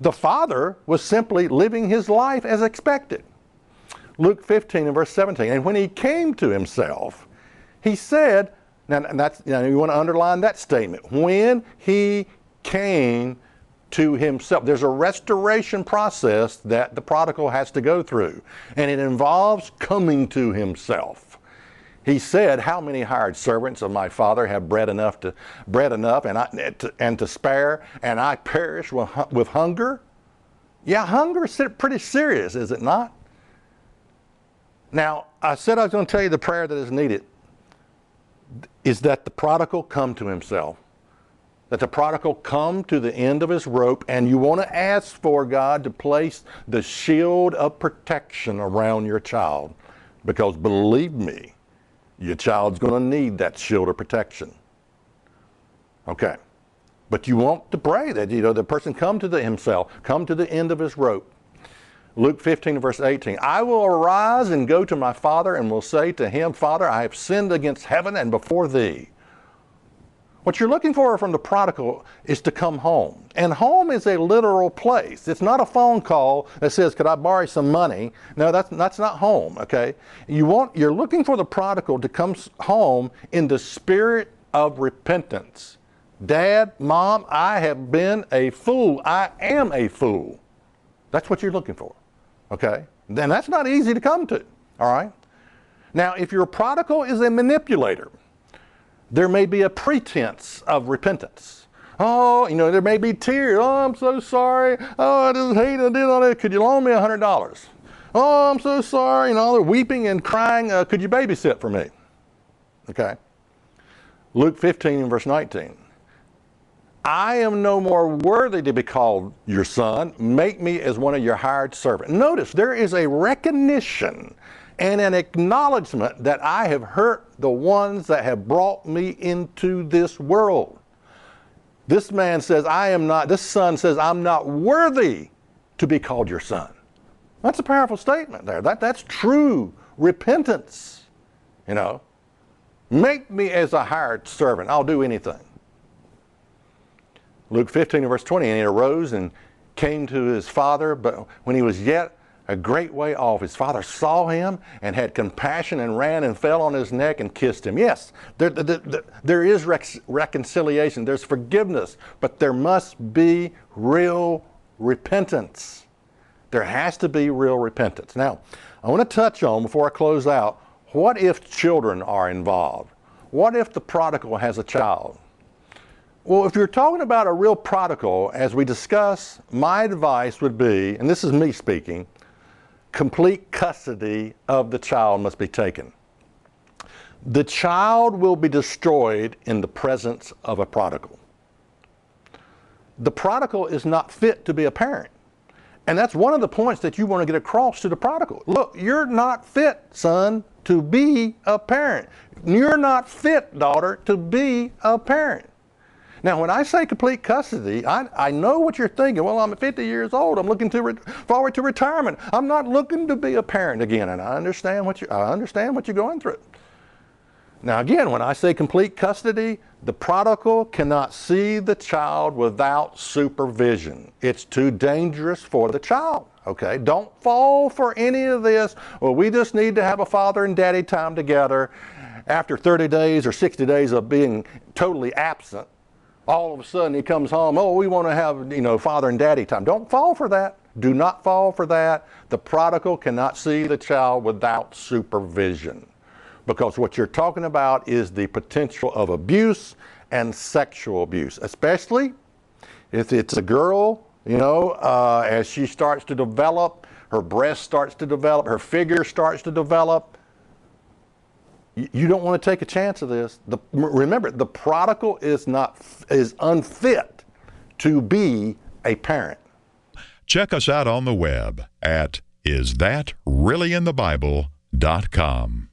The father was simply living his life as expected. Luke 15 and verse 17, and when he came to himself, he said, now that's, you want to underline that statement, when he came to himself. There's a restoration process that the prodigal has to go through, and it involves coming to himself. He said, how many hired servants of my father have bread enough and to spare, and I perish with hunger? Yeah, hunger is pretty serious, is it not? Now, I said I was going to tell you the prayer that is needed is that the prodigal come to himself, that the prodigal come to the end of his rope, and you want to ask for God to place the shield of protection around your child, because believe me, your child's going to need that shield of protection. Okay. But you want to pray that, the person come to himself, come to the end of his rope. Luke 15 verse 18, I will arise and go to my father and will say to him, Father, I have sinned against heaven and before thee. What you're looking for from the prodigal is to come home. And home is a literal place. It's not a phone call that says, could I borrow some money? No, that's not home, okay? You're looking for the prodigal to come home in the spirit of repentance. Dad, Mom, I have been a fool. I am a fool. That's what you're looking for, okay? Then that's not easy to come to, all right? Now, if your prodigal is a manipulator, there may be a pretense of repentance. Oh, there may be tears. Oh, I'm so sorry. Oh, I just hate I did all that. Could you loan me $100? Oh, I'm so sorry. They're weeping and crying. Could you babysit for me? Okay. Luke 15 and verse 19. I am no more worthy to be called your son. Make me as one of your hired servants. Notice there is a recognition and an acknowledgement that I have hurt the ones that have brought me into this world. This man says, this son says, I'm not worthy to be called your son. That's a powerful statement there. That's true repentance. Make me as a hired servant. I'll do anything. Luke 15 verse 20, and he arose and came to his father, but when he was yet a great way off, his father saw him and had compassion and ran and fell on his neck and kissed him. Yes, there is reconciliation, there's forgiveness, but there must be real repentance. There has to be real repentance. Now, I want to touch on, before I close out, what if children are involved? What if the prodigal has a child? Well, if you're talking about a real prodigal, as we discuss, my advice would be, and this is me speaking, complete custody of the child must be taken. The child will be destroyed in the presence of a prodigal. The prodigal is not fit to be a parent. And that's one of the points that you want to get across to the prodigal. Look, you're not fit, son, to be a parent. You're not fit, daughter, to be a parent. Now, when I say complete custody, I know what you're thinking. Well, I'm 50 years old. I'm looking forward to retirement. I'm not looking to be a parent again, and I understand what you're going through. Now, again, when I say complete custody, the prodigal cannot see the child without supervision. It's too dangerous for the child. Okay, don't fall for any of this. Well, we just need to have a father and daddy time together. After 30 days or 60 days of being totally absent, all of a sudden he comes home, oh, we want to have, father and daddy time. Don't fall for that. Do not fall for that. The prodigal cannot see the child without supervision, because what you're talking about is the potential of abuse and sexual abuse, especially if it's a girl, as she starts to develop, her breast starts to develop, her figure starts to develop. You don't want to take a chance of this. Remember, the prodigal is unfit to be a parent. Check us out on the web at isthatreallyinthebible.com.